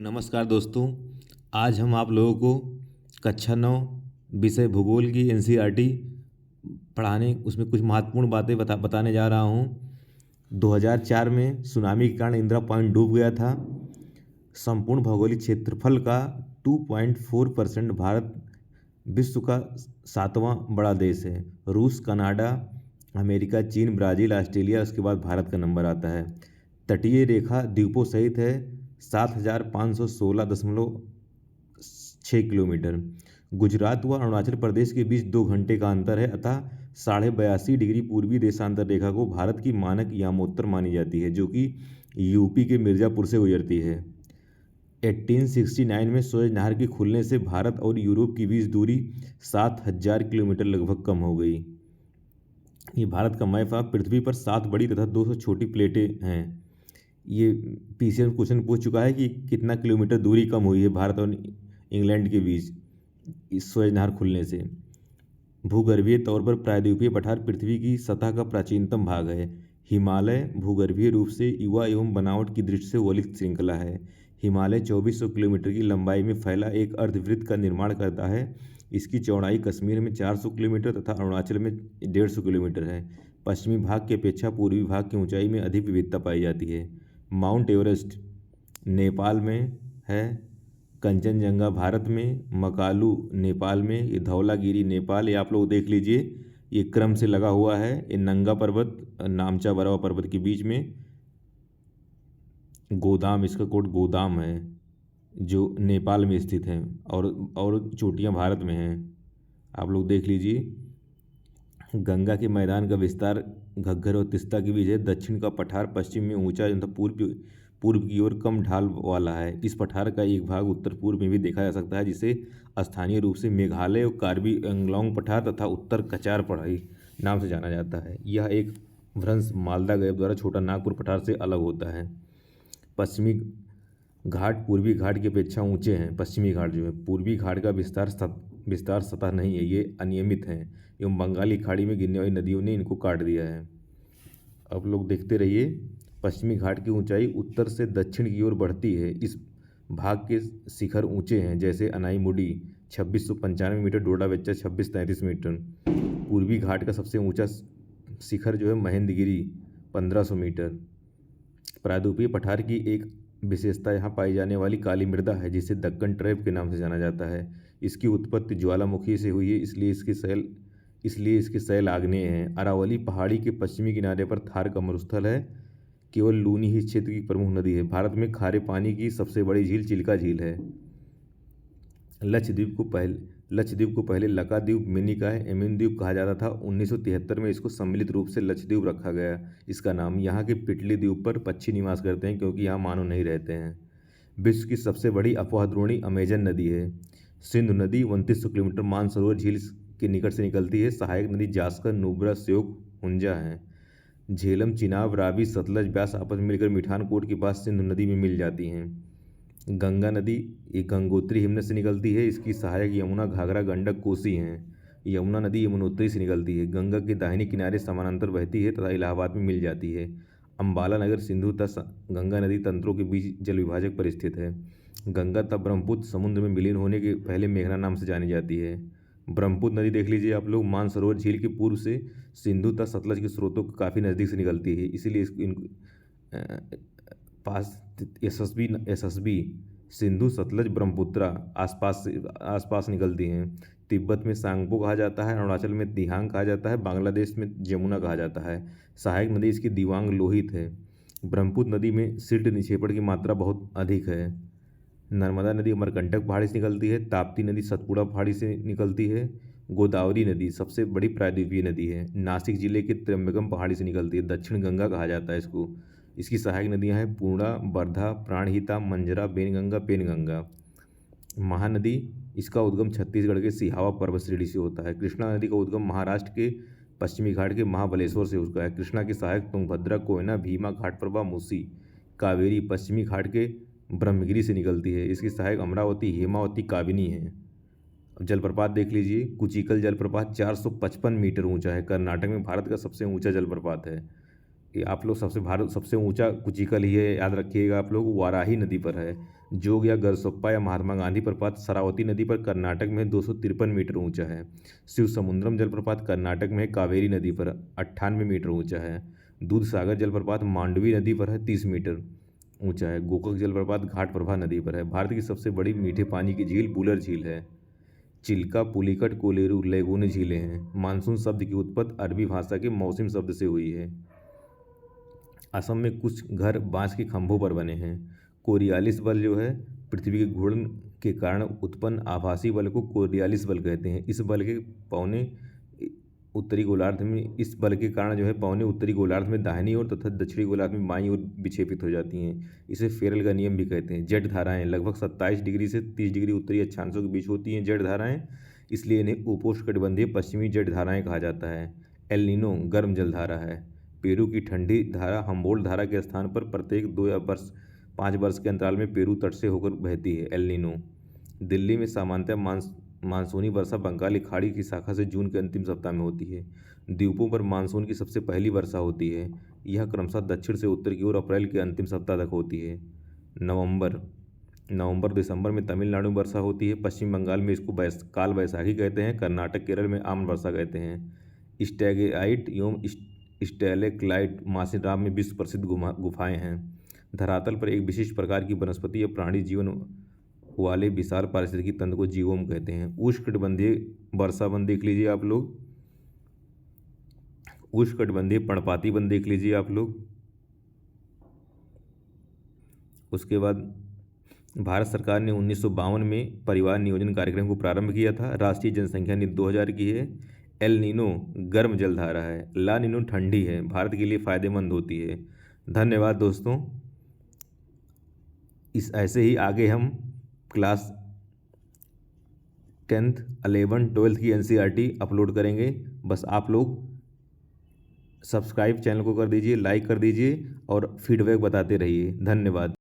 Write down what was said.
नमस्कार दोस्तों। आज हम आप लोगों को कक्षा 9 विषय भूगोल की एनसीईआरटी पढ़ाने उसमें कुछ महत्वपूर्ण बातें बताने जा रहा हूँ। 2004 में सुनामी के कारण इंदिरा पॉइंट डूब गया था। संपूर्ण भौगोलिक क्षेत्रफल का 2.4% भारत विश्व का 7वां बड़ा देश है। रूस, कनाडा, अमेरिका, चीन, ब्राज़ील, ऑस्ट्रेलिया, उसके बाद भारत का नंबर आता है। तटीय रेखा द्वीपों सहित है 7,516.6 किलोमीटर। गुजरात व अरुणाचल प्रदेश के बीच 2 घंटे का अंतर है, अतः 82.5 डिग्री पूर्वी देशांतर रेखा को भारत की मानक यामोत्तर मानी जाती है, जो कि यूपी के मिर्ज़ापुर से गुजरती है। 1869 में सुएज नहर के खुलने से भारत और यूरोप की बीच दूरी 7,000 किलोमीटर लगभग कम हो गई। ये भारत का मैप है। पृथ्वी पर 7 बड़ी तथा 200 छोटी प्लेटें हैं। ये पीसीएम क्वेश्चन पूछ चुका है कि कितना किलोमीटर दूरी कम हुई है भारत और इंग्लैंड के बीच इस सुएज नहर खुलने से। भूगर्भीय तौर पर प्रायद्वीपीय पठार पृथ्वी की सतह का प्राचीनतम भाग है। हिमालय भूगर्भीय रूप से युवा एवं बनावट की दृष्टि से वलित श्रृंखला है। हिमालय 2400 किलोमीटर की लंबाई में फैला एक अर्धवृत्त का निर्माण करता है। इसकी चौड़ाई कश्मीर में 400 किलोमीटर तथा अरुणाचल में 150 किलोमीटर है। पश्चिमी भाग की अपेक्षा पूर्वी भाग की ऊंचाई में अधिक विविधता पाई जाती है। माउंट एवरेस्ट नेपाल में है। कंचनजंगा भारत में, मकालू नेपाल में, ये धौलागिरी नेपाल, ये आप लोग देख लीजिए, ये क्रम से लगा हुआ है। ये नंगा पर्वत नामचा बरवा पर्वत के बीच में गोदाम, इसका कोड गोदाम है, जो नेपाल में स्थित है, और चोटियाँ भारत में हैं। आप लोग देख लीजिए। गंगा के मैदान का विस्तार घग्गर और तिस्ता के बीच है। दक्षिण का पठार पश्चिम में ऊंचा तथा पूर्व की ओर कम ढाल वाला है। इस पठार का एक भाग उत्तर पूर्व में भी देखा जा सकता है, जिसे स्थानीय रूप से मेघालय और कार्बी एंग्लोंग पठार तथा उत्तर कचार पढ़ाई नाम से जाना जाता है। यह एक भ्रंश मालदा गैप द्वारा छोटा नागपुर पठार से अलग होता है। पश्चिमी घाट पूर्वी घाट की अपेक्षा ऊंचे हैं। पश्चिमी घाट जो है, पूर्वी घाट का विस्तार सतह नहीं है, ये अनियमित हैं एवं बंगाली खाड़ी में गिरने वाली नदियों ने इनको काट दिया है। अब लोग देखते रहिए। पश्चिमी घाट की ऊंचाई उत्तर से दक्षिण की ओर बढ़ती है। इस भाग के शिखर ऊंचे हैं, जैसे अनाईमुडी 2695 मीटर, डोडा बेच्चा 2633 मीटर। पूर्वी घाट का सबसे ऊंचा शिखर जो है महेंद्रगिरी 1500 मीटर। प्रायद्वीपीय पठार की एक विशेषता यहाँ पाई जाने वाली काली मृदा है, जिसे दक्कन ट्रैप के नाम से जाना जाता है। इसकी उत्पत्ति ज्वालामुखी से हुई है, इसलिए इसके शैल आग्नेय हैं। अरावली पहाड़ी के पश्चिमी किनारे पर थार का मरुस्थल है। केवल लूनी ही इस क्षेत्र की प्रमुख नदी है। भारत में खारे पानी की सबसे बड़ी झील चिल्का झील है। लक्षद्वीप को पहले लकाद्वीप, मिनिकॉय, एमिन द्वीप कहा जाता था। 1973 में इसको सम्मिलित रूप से लक्षद्वीप रखा गया इसका नाम। यहाँ के पिटली द्वीप पर पक्षी निवास करते हैं, क्योंकि यहाँ मानव नहीं रहते हैं। विश्व की सबसे बड़ी अपवाहद्रोणी अमेजन नदी है। सिंधु नदी 2900 किलोमीटर मानसरोवर झील के निकट से निकलती है। सहायक नदी जास्कर, नुब्रा, श्योक, हुंजा हैं। झेलम, चिनाब, रावी, सतलज, ब्यास आपस में मिलकर मिठानकोट के पास सिंधु नदी में मिल जाती हैं। गंगा नदी एक गंगोत्री हिमनद से निकलती है। इसकी सहायक यमुना, घाघरा, गंडक, कोसी हैं। यमुना नदी यमुनोत्री से निकलती है। गंगा के दाहिने किनारे समानांतर बहती है तथा इलाहाबाद में मिल जाती है। अम्बाला नगर सिंधु तथा गंगा नदी तंत्रों के बीच जल विभाजक पर स्थित है। गंगा तथा ब्रह्मपुत्र समुद्र में विलीन होने के पहले मेघना नाम से जानी जाती है। ब्रह्मपुत्र नदी देख लीजिए आप लोग, मानसरोवर झील के पूर्व से सिंधु तथा सतलज के स्रोतों को काफ़ी नज़दीक से निकलती है, इसीलिए पास यशस्वी सिंधु, सतलज, ब्रह्मपुत्रा आसपास निकलती हैं। तिब्बत में सांगपो कहा जाता है, अरुणाचल में दिहांग कहा जाता है, बांग्लादेश में जमुना कहा जाता है। सहायक नदी इसकी दिवांग लोहित है। ब्रह्मपुत्र नदी में सिल्ट निक्षेपण की मात्रा बहुत अधिक है। नर्मदा नदी अमरकंटक पहाड़ी से निकलती है। ताप्ती नदी सतपुड़ा पहाड़ी से निकलती है। गोदावरी नदी सबसे बड़ी प्रायद्वीपीय नदी है। नासिक जिले के त्र्यंबकम पहाड़ी से निकलती है। दक्षिण गंगा कहा जाता है इसको। इसकी सहायक नदियां हैं पूर्णा, वर्धा, प्राणहिता, मंजरा, बेनगंगा, पेनगंगा। महानदी इसका उद्गम छत्तीसगढ़ के सिहावा पर्वत श्रेणी से होता है। कृष्णा नदी का उद्गम महाराष्ट्र के पश्चिमी घाट के महाबलेश्वर से होता है। कृष्णा की सहायक तुंगभद्रा, कोयना, भीमा, घाटप्रभा, मूसी। कावेरी पश्चिमी घाट के ब्रह्मगिरी से निकलती है। इसकी सहायक अमरावती, हेमावती, काबिनी है। अब जलप्रपात देख लीजिए। कुचिकल जलप्रपात 455 मीटर ऊंचा है। कर्नाटक में भारत का सबसे ऊंचा जलप्रपात है। ये आप लोग सबसे ऊंचा कुचिकल ही है, याद रखिएगा आप लोग। वाराही नदी पर है। जोग या गरसोप्पा या महात्मा गांधी प्रपात शरावती नदी पर कर्नाटक में 253 मीटर ऊंचा है। शिव समुद्रम जलप्रपात कर्नाटक में कावेरी नदी पर 98 मीटर ऊंचा है। दूध सागर जलप्रपात मांडवी नदी पर है 30 मीटर ऊंचा है। गोकक जलप्रपात घाट प्रभा नदी पर है। भारत की सबसे बड़ी मीठे पानी की झील बुलर झील है। चिल्का, पुलिकट, कोलेरू, लेगून झीलें हैं। मानसून शब्द की उत्पत्ति अरबी भाषा के मौसम शब्द से हुई है। असम में कुछ घर बांस के खंभों पर बने हैं। कोरियालिस बल जो है पृथ्वी के घूर्णन के कारण उत्पन्न आभासी बल को कोरियालिस बल कहते हैं। इस बल के कारण जो है पौने उत्तरी गोलार्ध में दाहिनी ओर तथा दक्षिणी गोलार्ध में बाईं ओर विक्षेपित हो जाती हैं। इसे फेरल का नियम भी कहते हैं। जेट धाराएं लगभग 27 डिग्री से 30 डिग्री उत्तरी अक्षांशों के बीच होती हैं। जेट धाराएं, इसलिए इन्हें उपोष्णकटिबंधीय पश्चिमी जेट धाराएं कहा जाता है। एल नीनो गर्म जलधारा है। पेरू की ठंडी धारा हम्बोल्ट धारा के स्थान पर प्रत्येक 2 या 5 वर्ष के अंतराल में पेरू तट से होकर बहती है। El Nino. दिल्ली में सामान्यतः मानसूनी वर्षा बंगाल की खाड़ी की शाखा से जून के अंतिम सप्ताह में होती है। द्वीपों पर मानसून की सबसे पहली वर्षा होती है। यह क्रमशः दक्षिण से उत्तर की ओर अप्रैल के अंतिम सप्ताह तक होती है। नवंबर दिसंबर में तमिलनाडु में वर्षा होती है। पश्चिम बंगाल में इसको काल वैशाखी कहते हैं। कर्नाटक केरल में आम्ल वर्षा कहते हैं। स्टैगेराइट एवं स्टैलेक्लाइट मासिनराम में विश्व प्रसिद्ध गुफाएं हैं। धरातल पर एक विशिष्ट प्रकार की वनस्पति या प्राणी जीवन वाले विशाल पारिस्थितिकी तंत्र को जीवोम कहते हैं। उष्णकटिबंधीय वर्षा वन देख लीजिए आप लोग। उष्णकटिबंधीय पर्णपाती वन देख लीजिए आप लोग। उसके बाद भारत सरकार ने 1952 में परिवार नियोजन कार्यक्रम को प्रारंभ किया था। राष्ट्रीय जनसंख्या नीति 2000 की है। एल नीनो गर्म जलधारा है। ला नीनो ठंडी है, भारत के लिए फायदेमंद होती है। धन्यवाद दोस्तों। इस ऐसे ही आगे हम क्लास 10th 11 12 की NCERT अपलोड करेंगे। बस आप लोग सब्सक्राइब चैनल को कर दीजिए, लाइक कर दीजिए और फीडबैक बताते रहिए। धन्यवाद।